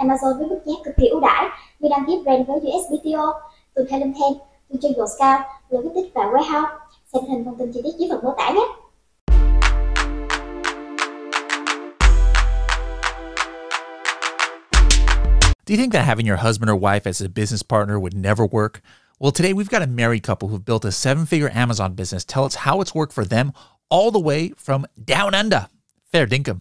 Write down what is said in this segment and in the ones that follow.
Amazon với mức giá cực kỳ ưu đãi như đăng ký brand với USPTO, từ theo theo, từ trên Scout, logistics và warehouse. Xem hình thông tin chi tiết dưới phần mô tả nhé. Do you think that having your husband or wife as a business partner would never work? Well, today we've got a married couple who've built a 7-figure Amazon business tell us how it's worked for them all the way from down under. Fair dinkum.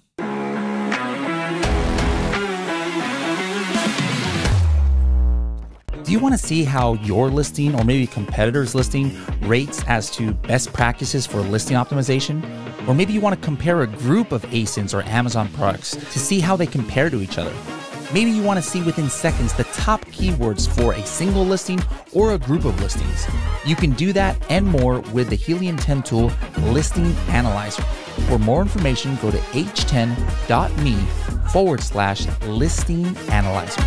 Do you want to see how your listing or maybe competitors' listing rates as to best practices for listing optimization? Or maybe you want to compare a group of ASINs or Amazon products to see how they compare to each other. Maybe you want to see within seconds the top keywords for a single listing or a group of listings. You can do that and more with the Helium 10 tool Listing Analyzer. For more information, go to h10.me/listing analyzer.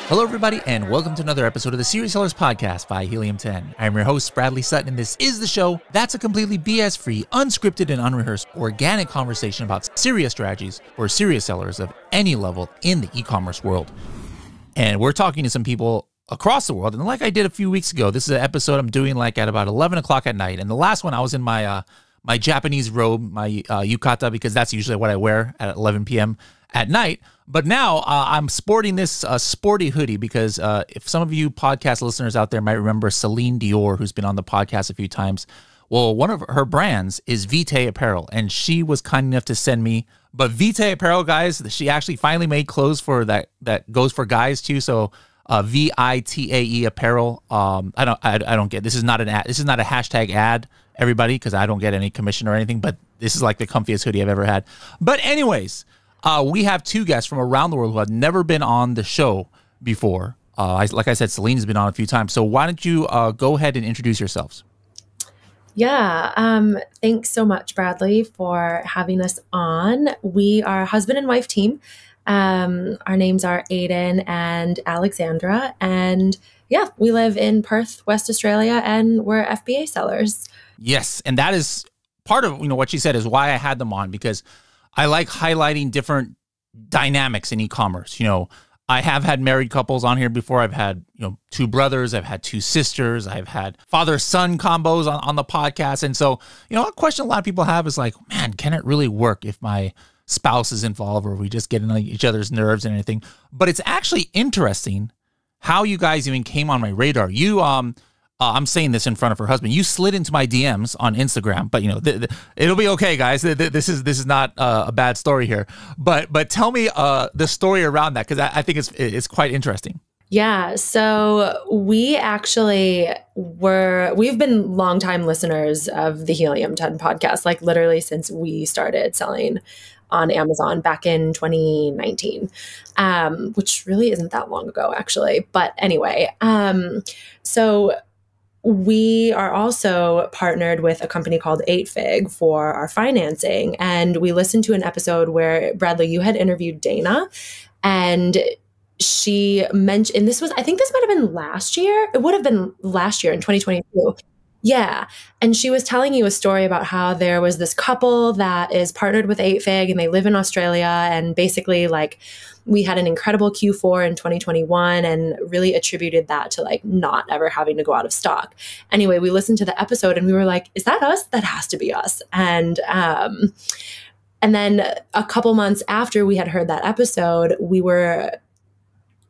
Hello, everybody, and welcome to another episode of the Serious Sellers Podcast by Helium 10. I'm your host, Bradley Sutton, and this is the show that's a completely BS-free, unscripted, and unrehearsed organic conversation about serious strategies for serious sellers of any level in the e-commerce world. And we're talking to some people across the world, and like I did a few weeks ago, this is an episode I'm doing like at about 11 o'clock at night, and the last one I was in my my Japanese robe, my yukata, because that's usually what I wear at 11 p.m. at night. But now I'm sporting this sporty hoodie because if some of you podcast listeners out there might remember Celine Dior, who's been on the podcast a few times. Well, one of her brands is Vitae Apparel, and she was kind enough to send me. But Vitae Apparel, guys, she actually finally made clothes for that goes for guys too. So VITAE Apparel. I don't get, this is not an ad. This is not a hashtag ad, everybody, because I don't get any commission or anything. But this is like the comfiest hoodie I've ever had. But anyways. We have two guests from around the world who have never been on the show before. Like I said, Celine has been on a few times. So why don't you go ahead and introduce yourselves? Yeah, thanks so much, Bradley, for having us on. We are a husband and wife team. Our names are Aiden and Alexandra. And yeah, we live in Perth, West Australia, and we're FBA sellers. Yes, and that is part of what she said is why I had them on, because I like highlighting different dynamics in e-commerce. I have had married couples on here before. I've had, two brothers. I've had two sisters. I've had father-son combos on the podcast. And so, a question a lot of people have is like, man, can it really work if my spouse is involved or we just get into each other's nerves and anything? But it's actually interesting how you guys even came on my radar. You, I'm saying this in front of her husband. You slid into my DMs on Instagram, but it'll be okay, guys. This is not a bad story here. But tell me the story around that, because I think it's quite interesting. Yeah. So we actually we've been longtime listeners of the Helium 10 podcast, like literally since we started selling on Amazon back in 2019, which really isn't that long ago, actually. But anyway, so we are also partnered with a company called 8Fig for our financing. And we listened to an episode where, Bradley, you had interviewed Dana, and she mentioned, and I think this might have been last year. It would have been last year in 2022. Yeah. And she was telling you a story about how there was this couple that is partnered with 8Fig and they live in Australia. And basically, like, we had an incredible Q4 in 2021 and really attributed that to like not ever having to go out of stock. Anyway, we listened to the episode and we were like, is that us? That has to be us. And then a couple months after we had heard that episode, we were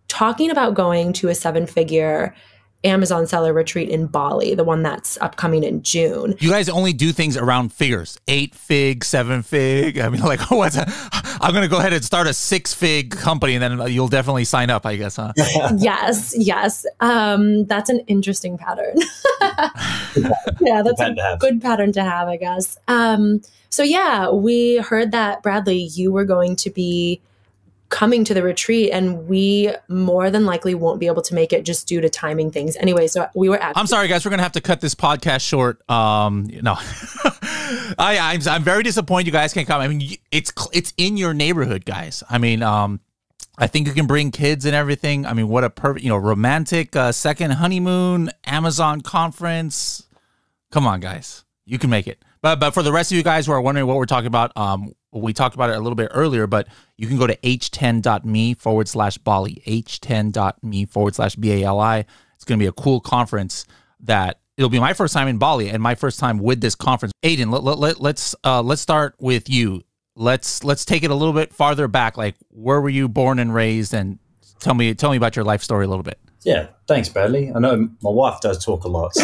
talking about going to a 7-figure Amazon seller retreat in Bali, the one that's upcoming in June. You guys only do things around figures, 8-fig, 7-fig. I mean, like, I'm going to go ahead and start a 6-fig company and then you'll definitely sign up, I guess, huh? Yes. That's an interesting pattern. Yeah, that's a good pattern to have, I guess. So yeah, we heard that, Bradley, you were going to be coming to the retreat, and we more than likely won't be able to make it just due to timing things. Anyway, so we were actually— I'm sorry, guys. We're going to have to cut this podcast short. No, I'm very disappointed you guys can't come. I mean, it's in your neighborhood, guys. I mean, I think you can bring kids and everything. I mean, what a perfect, romantic second honeymoon, Amazon conference. Come on, guys. You can make it. But for the rest of you guys who are wondering what we're talking about, we talked about it a little bit earlier, but you can go to h10.me/Bali, h10.me/BALI. It's going to be a cool conference that it'll be my first time in Bali and my first time with this conference. Aiden, let's start with you. Let's take it a little bit farther back. Like, where were you born and raised, and tell me about your life story a little bit. Yeah, thanks, Bradley. I know my wife does talk a lot, so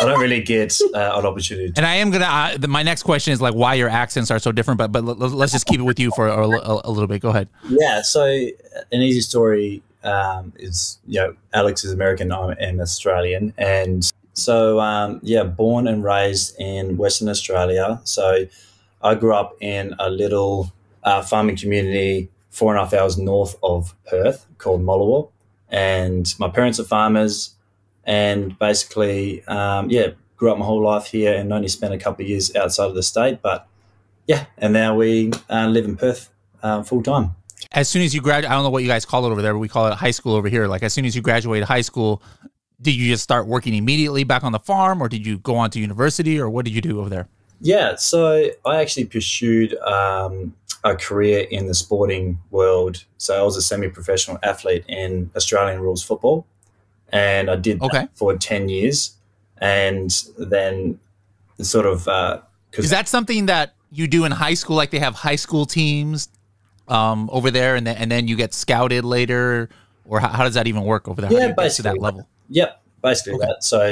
I don't really get an opportunity. And I am gonna. My next question is like why your accents are so different, but let's just keep it with you for a little bit. Go ahead. Yeah. So an easy story is, Alex is American, I am Australian, and so born and raised in Western Australia. So I grew up in a little farming community 4.5 hours north of Perth called Mollawop. And my parents are farmers, and basically, grew up my whole life here and only spent a couple of years outside of the state. But and now we live in Perth full time. As soon as you graduate, I don't know what you guys call it over there, but we call it high school over here. Like, as soon as you graduated high school, did you just start working immediately back on the farm, or did you go on to university, or what did you do over there? Yeah, so I actually pursued a career in the sporting world. So I was a semi-professional athlete in Australian rules football, and I did that for 10 years. And then sort of... is that something that you do in high school? Like, they have high school teams over there, and then you get scouted later? Or how does that even work over there? How do you get to that level? Yep, basically that. So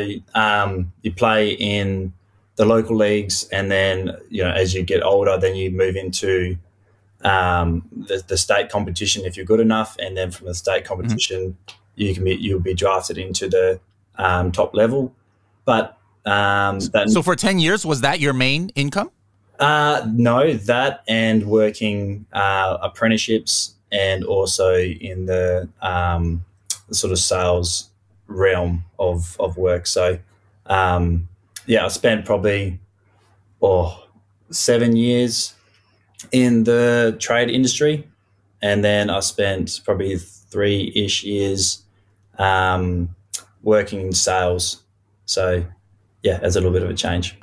you play in the local leagues, and then, as you get older, then you move into the state competition if you're good enough, and then from the state competition you'll be drafted into the top level. But so for 10 years, was that your main income? No, that and working apprenticeships, and also in the sort of sales realm of work. So I spent probably 7 years in the trade industry, and then I spent probably 3-ish years working in sales. So there's a little bit of a change.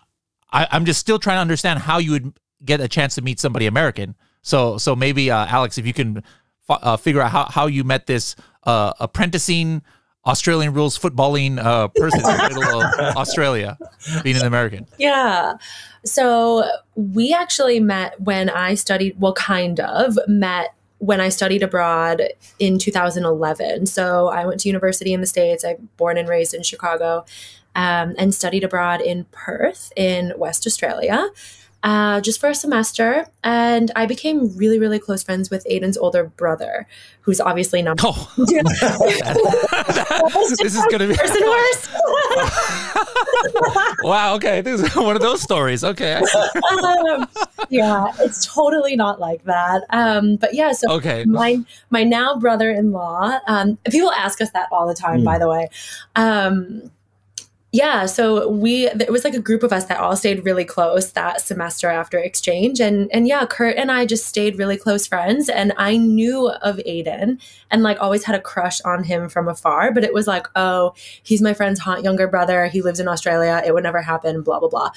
I'm just still trying to understand how you would get a chance to meet somebody American. So maybe Alex, if you can figure out how you met this apprenticing Australian rules footballing person in the middle of Australia, being an American. Yeah. So we actually met when I studied, when I studied abroad in 2011. So I went to university in the States. I'm born and raised in Chicago, and studied abroad in Perth in West Australia. Just for a semester, and I became really, really close friends with Aiden's older brother, who's obviously not. Oh, this is gonna be worse. Wow. Okay, this is one of those stories. Okay. Yeah, it's totally not like that. But yeah, so my now brother-in-law. People ask us that all the time, by the way. Yeah, so it was like a group of us that all stayed really close that semester after exchange. And yeah, Kurt and I just stayed really close friends. And I knew of Aiden and like always had a crush on him from afar. But it was like, oh, he's my friend's hot younger brother. He lives in Australia. It would never happen, blah, blah, blah.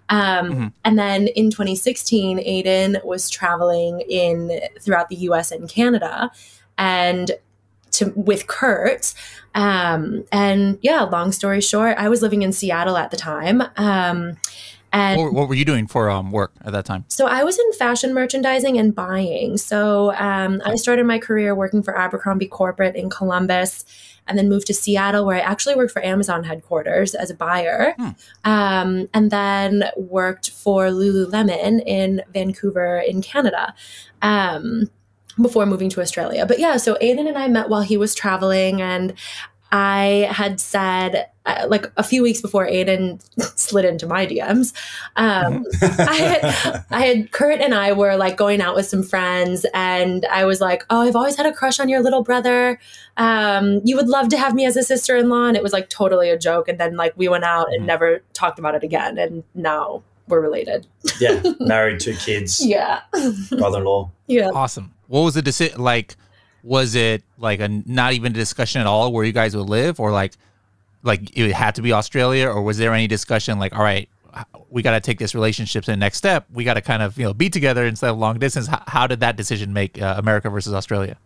And then in 2016, Aiden was traveling throughout the US and Canada with Kurt. And yeah, long story short, I was living in Seattle at the time. And what were you doing for work at that time? So I was in fashion merchandising and buying. So I started my career working for Abercrombie Corporate in Columbus, and then moved to Seattle, where I actually worked for Amazon headquarters as a buyer, and then worked for Lululemon in Vancouver in Canada. Before moving to Australia. But yeah, so Aiden and I met while he was traveling, and I had said, like a few weeks before Aiden slid into my DMs, Kurt and I were like going out with some friends, and I was like, oh, I've always had a crush on your little brother. You would love to have me as a sister-in-law. And it was like totally a joke. And then like we went out and never talked about it again. And now we're related. Yeah. Married, 2 kids. Yeah. Brother-in-law. Yeah. Awesome. What was the decision? Like, was it like not even a discussion at all where you guys would live, or like it had to be Australia, or was there any discussion like, all right, we got to take this relationship to the next step. We got to kind of, be together instead of long distance. How did that decision make America versus Australia?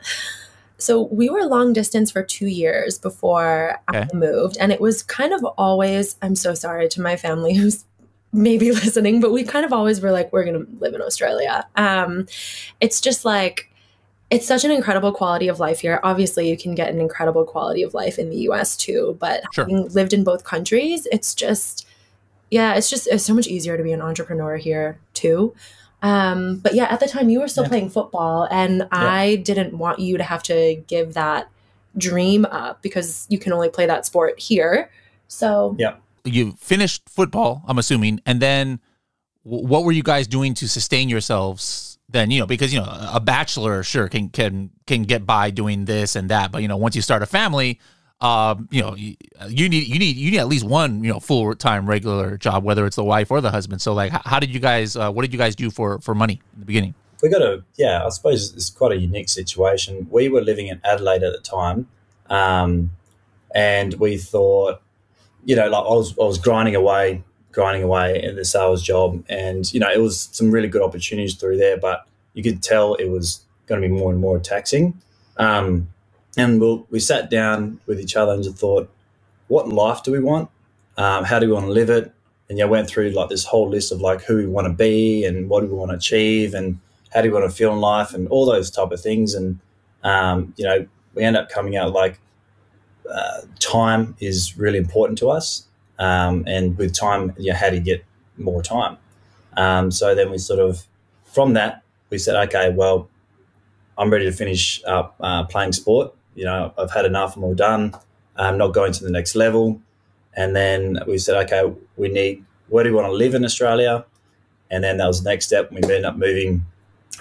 So we were long distance for 2 years before I moved. And it was kind of always, I'm so sorry to my family who's maybe listening, but we kind of always were like, we're going to live in Australia. It's just like, it's such an incredible quality of life here. Obviously, you can get an incredible quality of life in the US too, but having lived in both countries, it's so much easier to be an entrepreneur here too. But yeah, at the time you were still playing football, and I didn't want you to have to give that dream up because you can only play that sport here. So you finished football, I'm assuming, and then what were you guys doing to sustain yourselves then? Because a bachelor can get by doing this and that, but once you start a family, you need at least one full-time regular job, whether it's the wife or the husband. So like, how did you guys what did you guys do for money in the beginning? We got I suppose it's quite a unique situation. We were living in Adelaide at the time, and we thought, like I was grinding away in the sales job, and it was some really good opportunities through there, but you could tell it was going to be more and more taxing. And we sat down with each other and just thought, what life do we want? How do we want to live it? And went through like this whole list of like who we want to be and what do we want to achieve and how do we want to feel in life and all those type of things. And, we end up coming out like time is really important to us. And with time, how do you get more time? So then we sort of, from that, we said, okay, well, I'm ready to finish up playing sport. I've had enough. I'm all done. I'm not going to the next level. And then we said, okay, where do we want to live in Australia? And then that was the next step. We ended up moving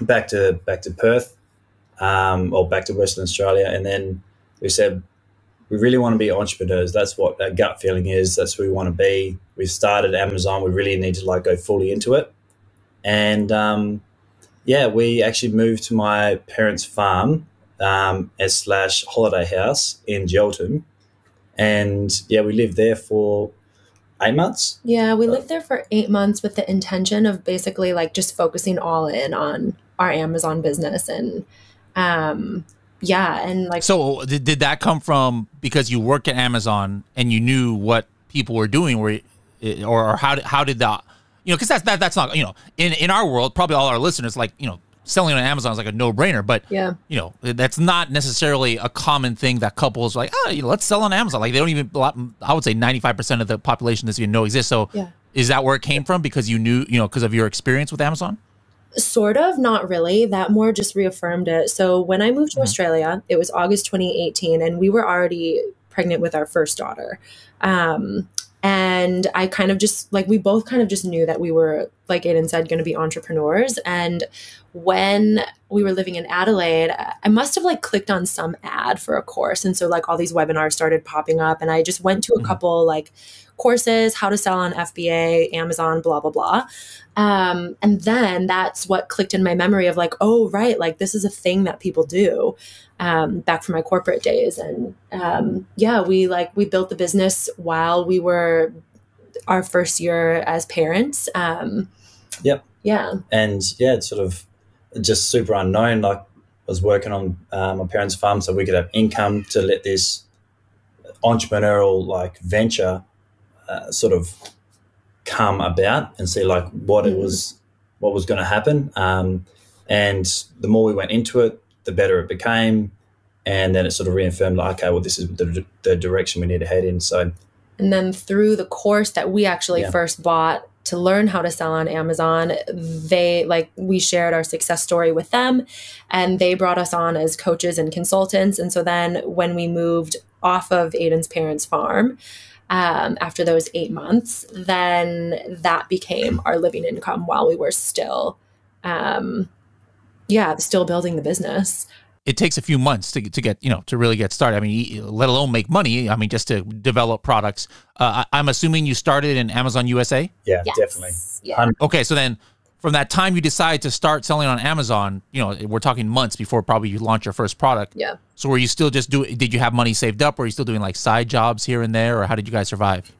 back to Perth, or back to Western Australia. And then we said, we really want to be entrepreneurs. That's what our gut feeling is. That's who we want to be. We've started Amazon. We really need to go fully into it. And we actually moved to my parents' farm / holiday house in Gelton. And we lived there for 8 months. Yeah, we lived there for 8 months with the intention of basically just focusing all in on our Amazon business. And So did that come from because you worked at Amazon and you knew what people were doing, or how did that, because that's not, in our world, probably all our listeners, selling on Amazon is like a no-brainer, but that's not necessarily a common thing that couples are like, let's sell on Amazon. Like they don't even, I would say 95% of the population doesn't even know exists. So is that where it came from? Because you knew, because of your experience with Amazon? Sort of, not really. That more just reaffirmed it. So when I moved to Australia, it was August 2018, and we were already pregnant with our first daughter. And I kind of just we both kind of just knew that we were, like Aiden said, going to be entrepreneurs. And when we were living in Adelaide, I must have clicked on some ad for a course. And so all these webinars started popping up, and I just went to a couple courses, how to sell on FBA, Amazon, blah, blah, blah. And then that's what clicked in my memory of oh, right, this is a thing that people do, back from my corporate days. And we built the business while we were our first year as parents. Yep. Yeah. And it's sort of just super unknown. I was working on my parents' farm so we could have income to let this entrepreneurial venture sort of come about and see what it was, what was going to happen. And the more we went into it, the better it became. And then it sort of reaffirmed okay, well, this is the direction we need to head in. So, and then through the course that we actually first bought to learn how to sell on Amazon, we shared our success story with them, and they brought us on as coaches and consultants. And so then when we moved off of Aiden's parents' farm, after those 8 months, then that became our living income while we were still, still building the business. It takes a few months to get, to really get started. I mean, let alone make money. I mean, just to develop products. I'm assuming you started in Amazon USA? Yeah, yes. Definitely. Yeah. Okay, so then from that time you decide to start selling on Amazon, we're talking months before probably you launch your first product. Yeah. So were you still just did you have money saved up, or were you still doing side jobs here and there, or how did you guys survive?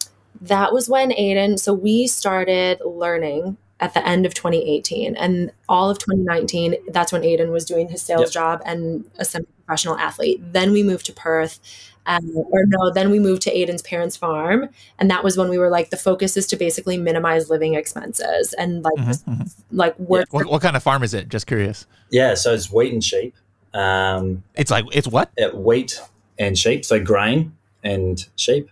That was when Aiden, so we started learning at the end of 2018, and all of 2019, that's when Aiden was doing his sales job and a semi-professional athlete. Then we moved to Perth, then we moved to Aiden's parents' farm. And that was when we were like, the focus is to basically minimize living expenses and like work. What kind of farm is it? Just curious. Yeah. So it's wheat and sheep. It's what? Wheat and sheep. So grain and sheep.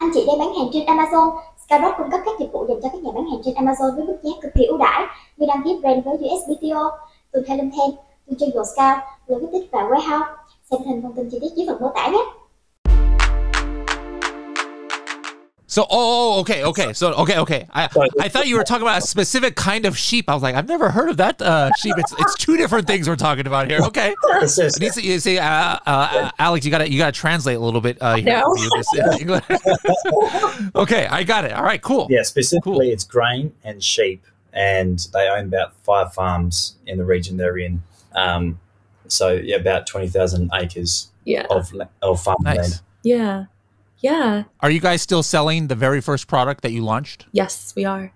Anh chị đang bán hàng trên Amazon. Skyrock cung cấp các dịch vụ dành cho các nhà bán hàng trên Amazon với mức giá cực kỳ ưu đãi như đăng ký brand với USPTO, từ theo Liên, từ cho Scout, logistics và warehouse. Xem hình thông tin chi tiết dưới phần mô tả nhé. So, okay. I thought you were talking about a specific kind of sheep. I was like, I've never heard of that sheep. It's two different things we're talking about here. Okay. You see, Alex, you gotta translate a little bit here. No. Okay, I got it. All right, cool. Yeah, specifically it's grain and sheep, and they own about 5 farms in the region they're in. So yeah, about 20,000 acres of farmland. Yeah. Yeah. Are you guys still selling the very first product that you launched? Yes, we are.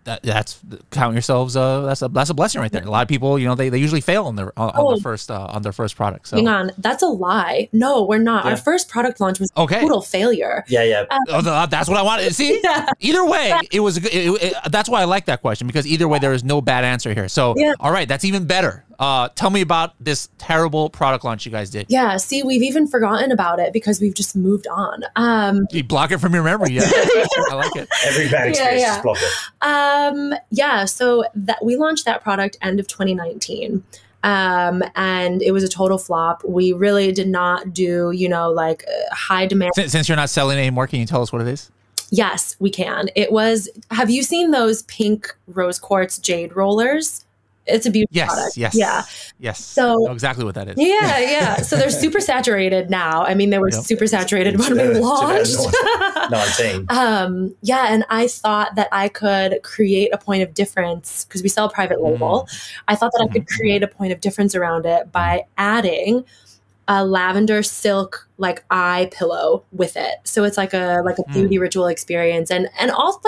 That's count yourselves. That's a blessing right there. A lot of people, they usually fail on their first product. So. Hang on, that's a lie. No, we're not. Yeah. Our first product launch was a total failure. Yeah. That's what I wanted. See, either way, it was. That's why I like that question, because either way, there is no bad answer here. So, all right, that's even better. Tell me about this terrible product launch you guys did. Yeah, see, we've even forgotten about it because we've just moved on. You block it from your memory. Yeah, I like it. Every bad experience, just block it. So that we launched that product end of 2019. And it was a total flop. We really did not do, like high demand. Since you're not selling it anymore, can you tell us what it is? Yes, we can. It was, have you seen those pink rose quartz jade rollers? It's a beautiful product. Yes. So I know exactly what that is. Yeah. So they're super saturated now. I mean, they were super saturated when we launched. 19. And I thought that I could create a point of difference because we sell a private label. I thought that I could create a point of difference around it by adding a lavender silk like eye pillow with it. So it's like a beauty ritual experience, and also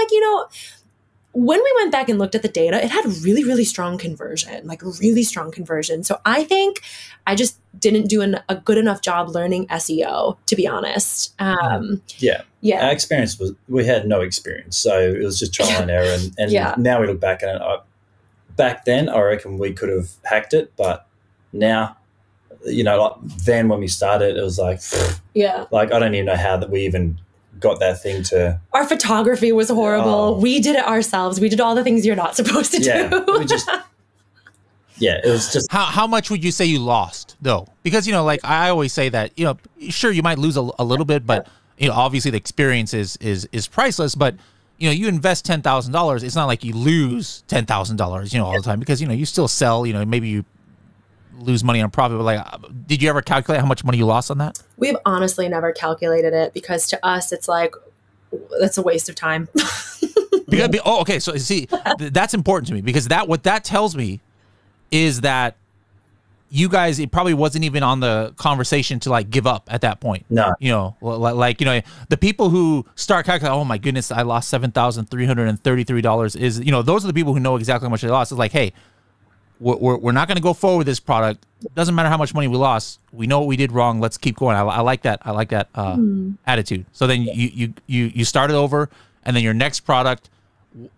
when we went back and looked at the data, it had really, really strong conversion, So I think I just didn't do a good enough job learning SEO, to be honest. Yeah. Our experience was, we had no experience. So it was just trial and error. And now we look back at it. Back then, I reckon we could have hacked it. But now, then when we started, it was like, I don't even know how that we even got that thing to. Our photography was horrible. We did it ourselves. We did all the things you're not supposed to do. It was just. How much would you say you lost though? Because I always say that sure you might lose a little bit, but obviously the experience is priceless. But you invest $10,000, it's not like you lose $10,000 all the time, because you still sell. Maybe you lose money on profit, but did you ever calculate how much money you lost on that? We've honestly never calculated it, because to us it's like, that's a waste of time. Okay, so see, that's important to me, because what that tells me is that you guys, it probably wasn't even on the conversation to give up at that point. No, the people who start calculating, oh my goodness, I lost $7,333 is those are the people who know exactly how much they lost. It's like, hey, we're not going to go forward with this product. Doesn't matter how much money we lost. We know what we did wrong. Let's keep going. I like that. I like that attitude. So then you started over, and then your next product.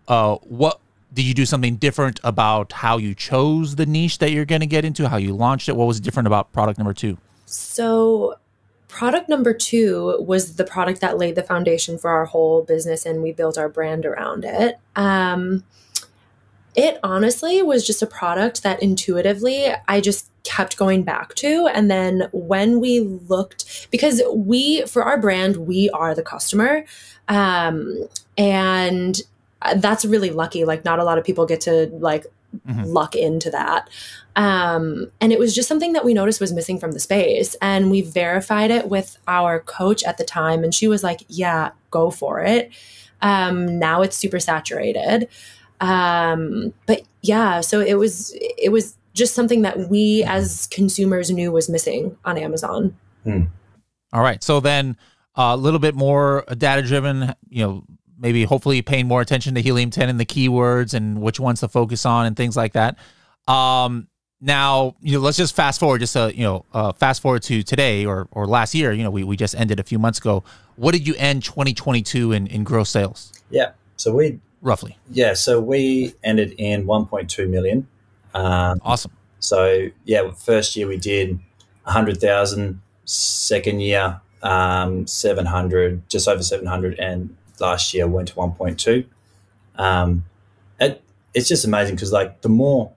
What did you do something different about how you chose the niche that you're going to get into? How you launched it? What was different about product number 2? So product number 2 was the product that laid the foundation for our whole business, and we built our brand around it. It honestly was just a product that intuitively I just kept going back to. And then when we looked, because for our brand, we are the customer. And that's really lucky. Not a lot of people get to luck into that. And it was just something that we noticed was missing from the space. And we verified it with our coach at the time. And she was like, yeah, go for it. Now it's super saturated. But yeah, so it was just something that we as consumers knew was missing on Amazon. All right. So then a little bit more data driven, maybe hopefully paying more attention to Helium 10 and the keywords and which ones to focus on and things like that. Now, let's just fast forward, fast forward to today or last year. We just ended a few months ago. What did you end 2022 in gross sales? Yeah. So we roughly. Yeah. So we ended in 1.2 million. Awesome. So yeah, first year we did 100,000. Second year, 700, just over 700, and last year went to 1.2. It's just amazing because like the more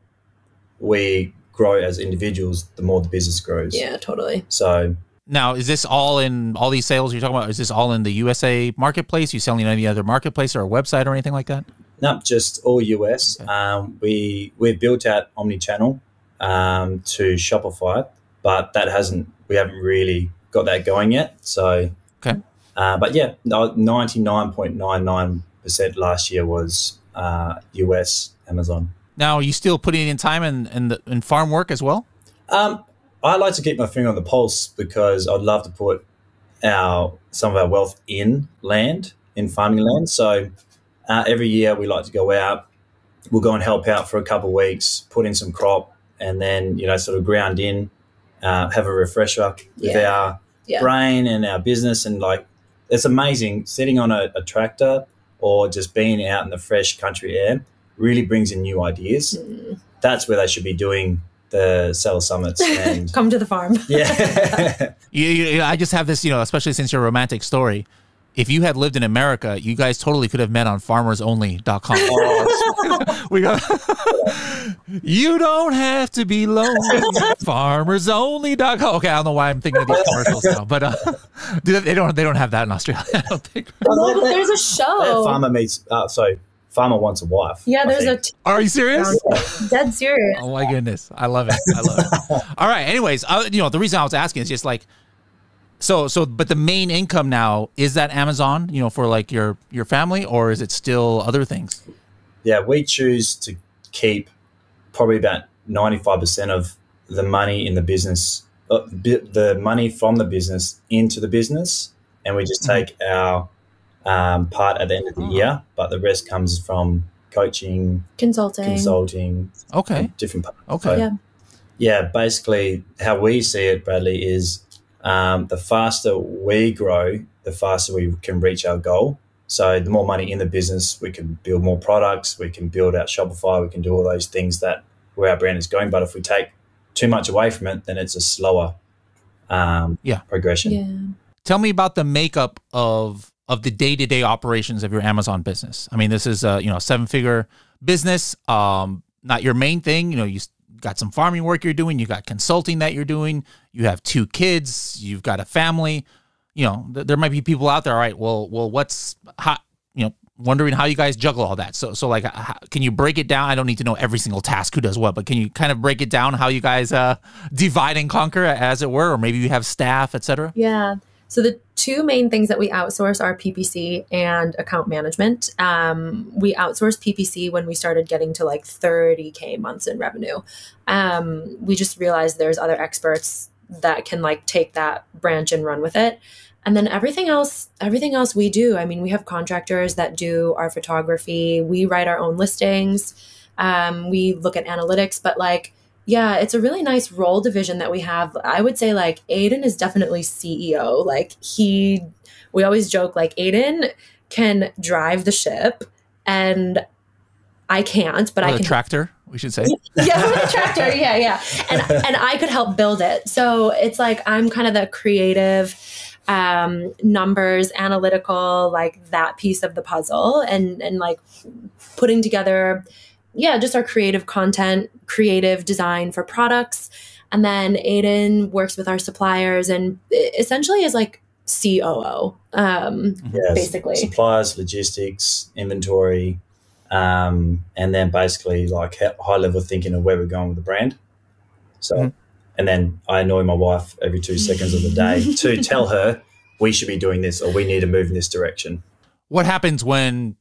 we grow as individuals, the more the business grows. Yeah, totally. So now, is this all in all these sales you're talking about? Is this all in the USA marketplace? You selling in any other marketplace or a website or anything like that? No, just all US. Okay. We've built out omni-channel to Shopify, but we haven't really got that going yet. So okay. But yeah, 99.99% last year was US Amazon. Now, are you still putting in time in farm work as well? I like to keep my finger on the pulse because I'd love to put some of our wealth in farming land. So every year we like to go out. We'll go and help out for a couple of weeks, put in some crop, and then sort of ground in, have a refresher with our brain and our business. And like, it's amazing sitting on a tractor or just being out in the fresh country air really brings in new ideas. That's where they should be doing the seller summits and come to the farm. Yeah. I just have this, especially since your romantic story. If you had lived in America, you guys totally could have met on farmersonly.com. Oh, we got you don't have to be lonely. Farmersonly.com. Okay, I don't know why I'm thinking of these commercials now, but they don't have that in Australia. I don't think. No, but there's a show. Farmer wants a wife. Yeah, there's Are you serious? Dead serious. Oh my goodness, I love it. I love it. All right. Anyways, the reason I was asking is just like. But the main income now, is that Amazon, for like your family, or is it still other things? Yeah, we choose to keep probably about 95% of the money in the business, the money from the business into the business, and we just take our part at the end of the year, but the rest comes from coaching, consulting. Okay. Different parts. Okay. So, yeah, basically how we see it, Bradley, is the faster we grow, the faster we can reach our goal. So the more money in the business, we can build more products, we can build out Shopify, we can do all those things where our brand is going. But if we take too much away from it, then it's a slower progression. Yeah. Tell me about the makeup of the day-to-day operations of your Amazon business. I mean, this is a 7-figure business, not your main thing. You got some farming work you're doing, you got consulting that you're doing, you have 2 kids, you've got a family. There might be people out there, all right, well, wondering how you guys juggle all that. So like, can you break it down? I don't need to know every single task, who does what, but can you kind of break it down how you guys divide and conquer, as it were, or maybe you have staff, etc.? Yeah. So the 2 main things that we outsource are PPC and account management. We outsourced PPC when we started getting to like 30K months in revenue. We just realized there's other experts that can like take that branch and run with it. And then everything else we do. I mean, we have contractors that do our photography. We write our own listings. We look at analytics, but like, yeah, it's a really nice role division that we have. I would say like Aiden is definitely CEO. Like we always joke like Aiden can drive the ship and I can't, but I can. Tractor, we should say. Yeah, with a tractor. Yeah. And I could help build it. So it's like, I'm kind of the creative, numbers, analytical, like that piece of the puzzle and like putting together just our creative content, creative design for products. And then Aiden works with our suppliers and essentially is like COO, basically. Suppliers, logistics, inventory, and then basically like high level thinking of where we're going with the brand. So, and then I annoy my wife every 2 seconds of the day to tell her we should be doing this or we need to move in this direction. What happens when,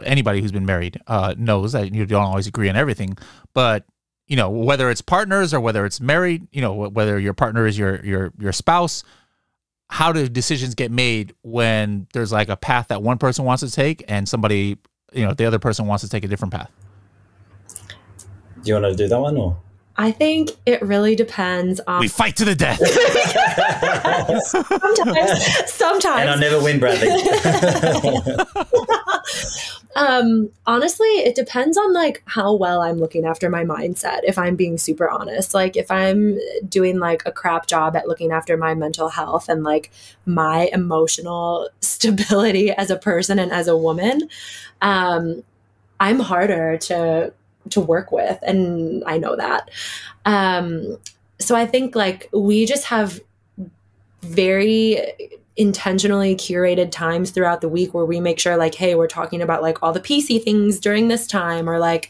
anybody who's been married knows that you don't always agree on everything, but whether it's partners or whether it's married, whether your partner is your spouse, how do decisions get made when there's like a path that one person wants to take and somebody, the other person wants to take a different path? Do you want to do that one or? I think it really depends on. We fight to the death. Sometimes. And I'll never win, Bradley. Honestly, it depends on like how well I'm looking after my mindset, if I'm being super honest. Like if I'm doing like a crap job at looking after my mental health and like my emotional stability as a person and as a woman, I'm harder to work with. And I know that. So I think like we just have very intentionally curated times throughout the week where we make sure like, hey, we're talking about like all the PC things during this time, or like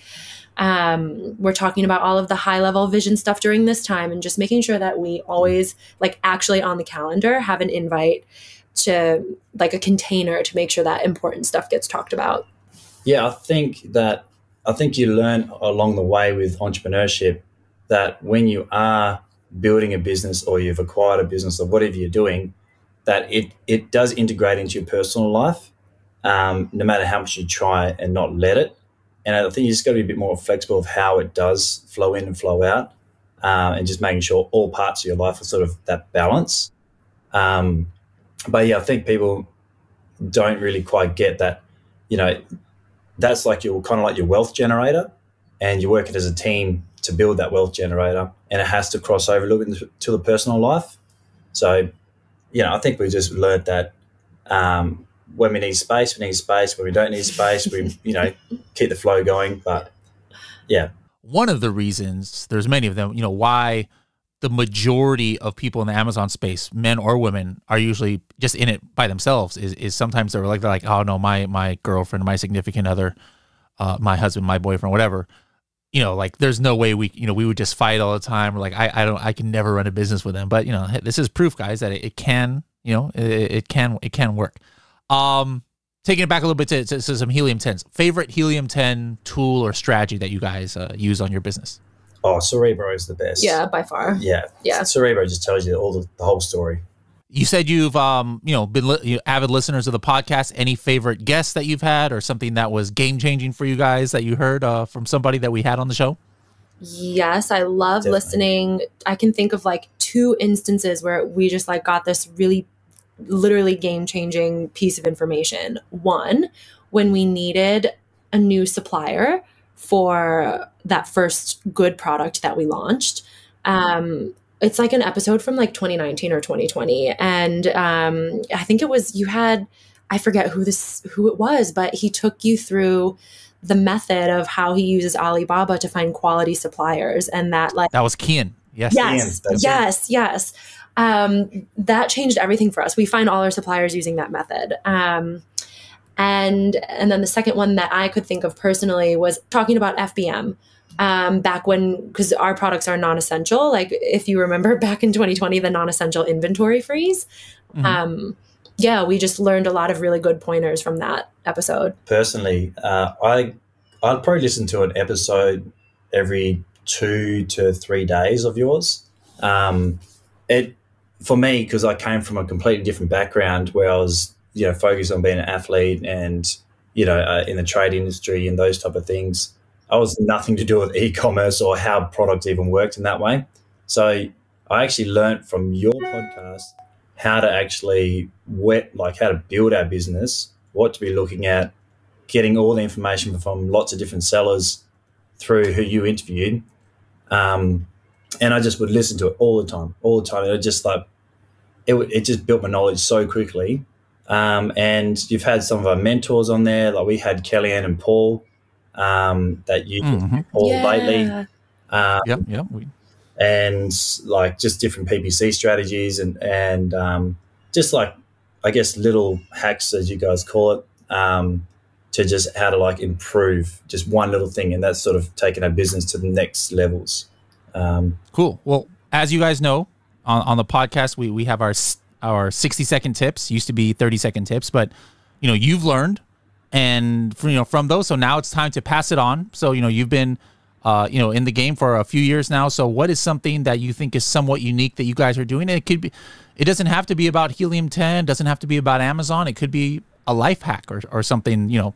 we're talking about all of the high level vision stuff during this time, and just making sure that we always like actually on the calendar have an invite to like a container to make sure that important stuff gets talked about. Yeah, I think you learn along the way with entrepreneurship that when you are building a business or you've acquired a business or whatever you're doing, that it does integrate into your personal life, no matter how much you try and not let it. And I think you just got to be a bit more flexible of how it does flow in and flow out, and just making sure all parts of your life are sort of that balance. But yeah, I think people don't really quite get that, that's like your kind of like your wealth generator, and you're working as a team to build that wealth generator, and it has to cross over a little bit into the personal life. So, I think we just learned that when we need space, we need space. When we don't need space, we, keep the flow going. But yeah. One of the reasons, there's many of them, why the majority of people in the Amazon space, men or women, are usually just in it by themselves is sometimes they're like, oh no, my girlfriend, my significant other, my husband, my boyfriend, whatever, like there's no way we would just fight all the time. Or like, I can never run a business with them. But, this is proof, guys, that it can, it can work. Taking it back a little bit to some Helium 10s, favorite Helium 10 tool or strategy that you guys use on your business? Oh, Cerebro is the best. Yeah, by far. Yeah. Cerebro just tells you all the whole story. You said you've been avid listeners of the podcast. Any favorite guests that you've had, or something that was game changing for you guys that you heard from somebody that we had on the show? Yes, I love listening. I can think of like 2 instances where we just like got this really literally game changing piece of information. One, when we needed a new supplier for that first good product that we launched. It's like an episode from like 2019 or 2020. And I think it was, I forget who it was, but he took you through the method of how he uses Alibaba to find quality suppliers. And that was QUYYN. Yes. Yes. That changed everything for us. We find all our suppliers using that method. And then the second one that I could think of personally was talking about FBM. Back when, because our products are non-essential, like if you remember back in 2020, the non-essential inventory freeze. Mm-hmm. We just learned a lot of really good pointers from that episode. Personally, I'd probably listen to an episode every 2 to 3 days of yours. For me, because I came from a completely different background where I was, focused on being an athlete and, in the trade industry and those type of things. I was nothing to do with e-commerce or how products even worked in that way. So I actually learned from your podcast how to actually how to build our business, what to be looking at, getting all the information from lots of different sellers through who you interviewed. And I just would listen to it all the time. And it just it just built my knowledge so quickly. And you've had some of our mentors on there, like we had Kellyanne and Paul. That you Paul lately. And like just different PPC strategies and just like, I guess, little hacks, as you guys call it, to just how to like improve just one little thing. And that's sort of taking our business to the next levels. Cool. Well, as you guys know, on the podcast, we have our 60-second tips. Used to be 30-second tips, but you've learned. And from those, so now it's time to pass it on. So you've been in the game for a few years now. So what is something that you think is somewhat unique that you guys are doing? And it doesn't have to be about Helium 10, doesn't have to be about Amazon. It could be a life hack or something,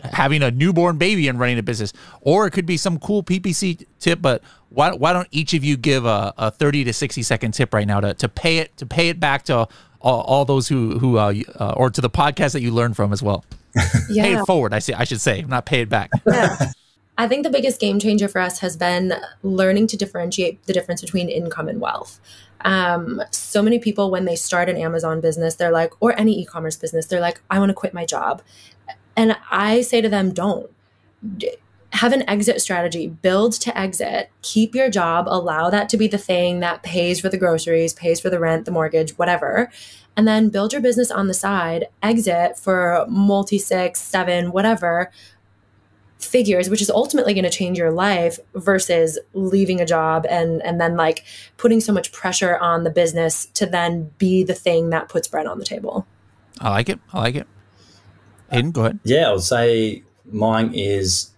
having a newborn baby and running a business, or it could be some cool PPC tip. But why don't each of you give a 30 to 60 second tip right now to pay it back to all those who or to the podcast that you learned from as well. Yeah. Pay it forward, I should say, not pay it back. Yeah. I think the biggest game changer for us has been learning to differentiate the difference between income and wealth. So many people, when they start an Amazon business, they're like, or any e-commerce business, they're like, I want to quit my job. And I say to them, don't. Have an exit strategy, build to exit, keep your job, allow that to be the thing that pays for the groceries, pays for the rent, the mortgage, whatever. And then build your business on the side, exit for multi 6, 7, whatever figures, which is ultimately going to change your life versus leaving a job and then like putting so much pressure on the business to then be the thing that puts bread on the table. I like it. Hayden, go ahead. Yeah, I would say mine is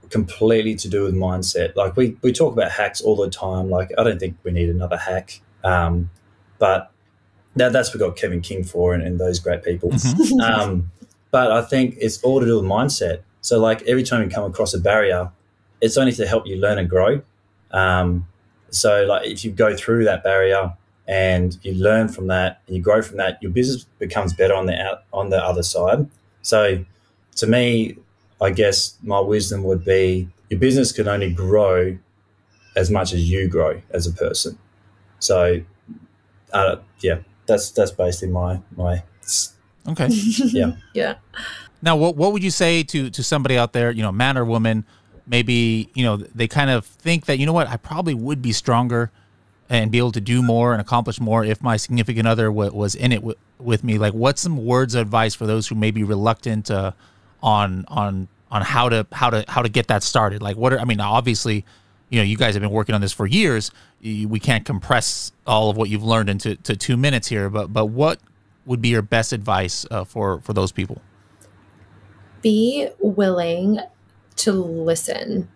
completely to do with mindset. Like we talk about hacks all the time. Like I don't think we need another hack, but that's what we got Kevin King for and those great people. But I think it's all to do with mindset. So like every time you come across a barrier, it's only to help you learn and grow. So like if you go through that barrier and you learn from that and you grow from that, your business becomes better on the other side. So to me, I guess my wisdom would be your business can only grow as much as you grow as a person. So that's basically my okay. Yeah. Now, what would you say to somebody out there, man or woman, maybe, they kind of think that, I probably would be stronger and be able to do more and accomplish more if my significant other was in it with me. Like, what's some words of advice for those who may be reluctant on how to get that started? Like, obviously, you guys have been working on this for years. We can't compress all of what you've learned into 2 minutes here, but what would be your best advice for those people? Be willing to listen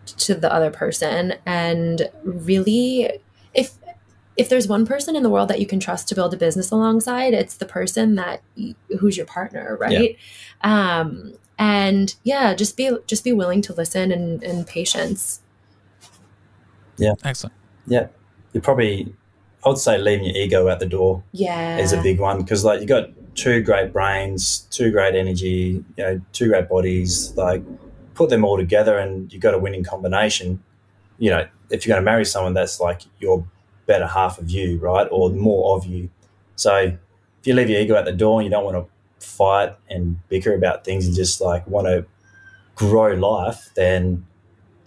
to the other person, and really, if there's one person in the world that you can trust to build a business alongside, it's the person who's your partner, right? Yeah. And yeah, just be willing to listen and patience. Yeah. Excellent. Yeah. I would say leaving your ego at the door is a big one, because like you got 2 great brains, 2 great energy, 2 great bodies, like put them all together and you got a winning combination. If you're going to marry someone, that's like your better half of you, right? Or more of you. So if you leave your ego at the door and you don't want to fight and bicker about things and just like want to grow life, then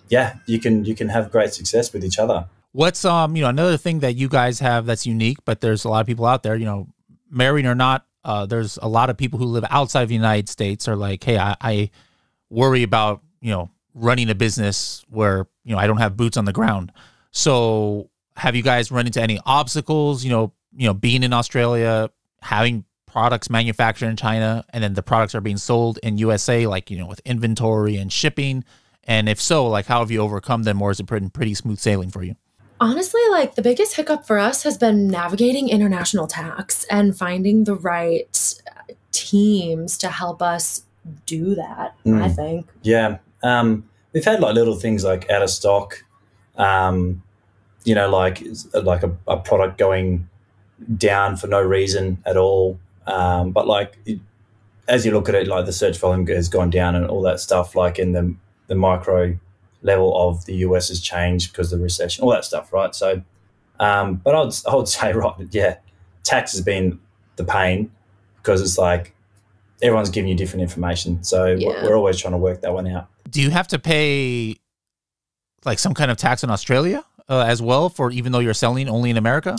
you can have great success with each other. What's another thing that you guys have that's unique, but there's a lot of people out there, married or not, there's a lot of people who live outside of the United States are like, hey, I worry about, running a business where, I don't have boots on the ground. So have you guys run into any obstacles, being in Australia, having products manufactured in China, and then the products are being sold in USA, like, with inventory and shipping? And if so, like, how have you overcome them, or is it pretty smooth sailing for you? Honestly, like the biggest hiccup for us has been navigating international tax and finding the right teams to help us do that, I think. Yeah. We've had like little things like out of stock, like a product going down for no reason at all. But like as you look at it, like the search volume has gone down and all that stuff, like in the micro level of the US has changed because of the recession, all that stuff, right? So, but I would say, right, yeah, tax has been the pain because it's like everyone's giving you different information. So we're always trying to work that one out. Do you have to pay like some kind of tax in Australia as well, for even though you're selling only in America?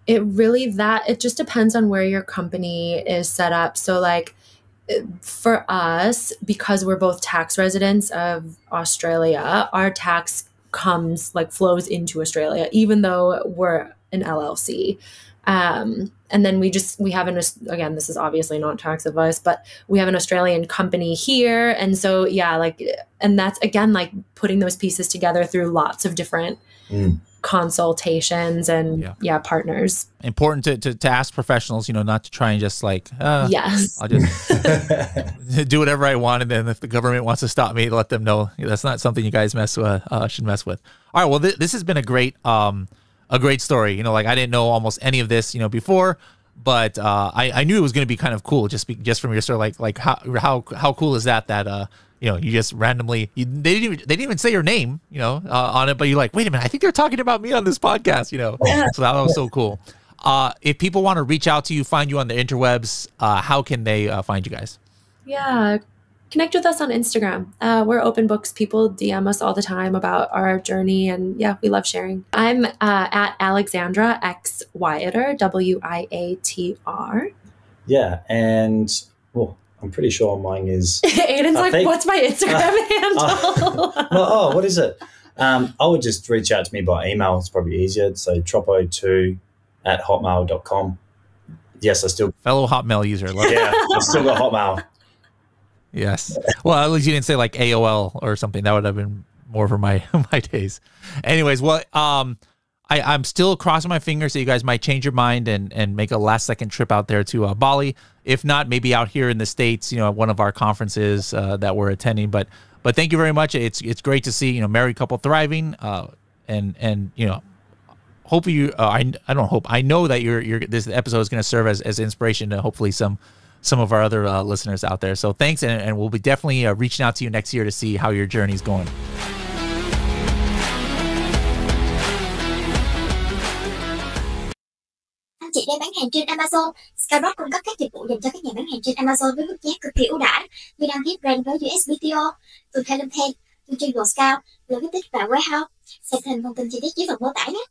It just depends on where your company is set up. So like, for us, because we're both tax residents of Australia, our tax flows into Australia, even though we're an LLC. And then we have again, this is obviously not tax advice, but we have an Australian company here. And so, yeah, like, and that's again, like putting those pieces together through lots of different consultations and partners. Important to ask professionals, not to try and just like, yes, I'll just do whatever I want. And then if the government wants to stop me, let them know that's not something you guys should mess with. All right. Well, this has been a great story. Like I didn't know almost any of this, before, but I knew it was going to be kind of cool just from your story. Like how cool is that you just randomly, they didn't even say your name, on it, but you're like, wait a minute, I think they're talking about me on this podcast, So that was so cool. If people want to reach out to you, find you on the interwebs, how can they find you guys? Yeah. Connect with us on Instagram. We're open books. People DM us all the time about our journey. And yeah, we love sharing. I'm at Alexandra X Wyatter, WIATR. Yeah. And I'm pretty sure mine is... Aiden's like, what's my Instagram handle? What is it? I would just reach out to me by email. It's probably easier. So tropo2@hotmail.com. Yes, I still... Fellow Hotmail user. Yeah, I still got Hotmail. Yes. Well, at least you didn't say like AOL or something. That would have been more for my days. Anyways, I'm still crossing my fingers that you guys might change your mind and make a last second trip out there to Bali. If not, maybe out here in the States, at one of our conferences that we're attending. But thank you very much. It's great to see, married couple thriving. And hope you, I don't hope, I know that this episode is going to serve as inspiration to hopefully some of our other listeners out there. So thanks. And we'll be definitely reaching out to you next year to see how your journey's going. Anh chị đang bán hàng trên Amazon. Skyrock cung cấp các dịch vụ dành cho các nhà bán hàng trên Amazon với mức giá cực kỳ ưu đãi như đăng ký brand với USPTO, tuần theo, tôi trên Scout, logistics và warehouse. Xem thêm thông tin chi tiết dưới phần mô tả nhé.